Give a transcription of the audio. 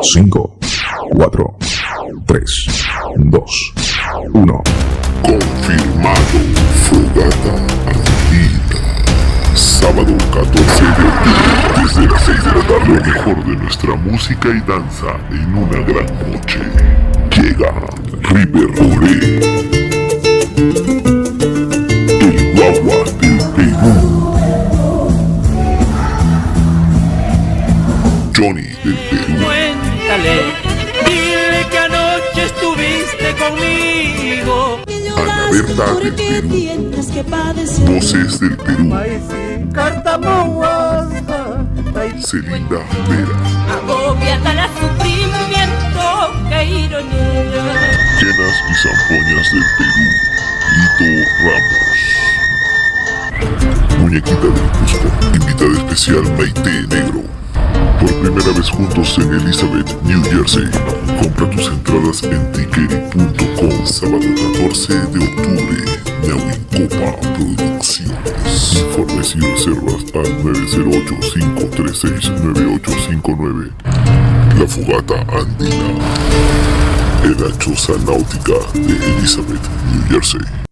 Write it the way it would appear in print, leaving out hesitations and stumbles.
5, 4, 3, 2, 1. Confirmado, Fogata Andina. Sábado 14 de octubre, desde las 6 de la tarde, lo mejor de nuestra música y danza en una gran noche. Llega River Oré, el guagua del Perú, Johnny del Perú, Cuéntale, dile que anoche estuviste conmigo. Ana Berta del Perú, Voces del Perú, Celinda Vera, Agobiada la sufrimiento, qué ironía. Llenas y Zampoñas del Perú, Lito Ramos, Muñequita del Cusco, invitada especial Maite Negro. Por primera vez juntos en Elizabeth, New Jersey. Compra tus entradas en tickety.com. Sábado 14 de octubre, Ñauincopa Producciones. Informes y reservas al 908-536-9859. La Fogata Andina, en la choza náutica de Elizabeth, New Jersey.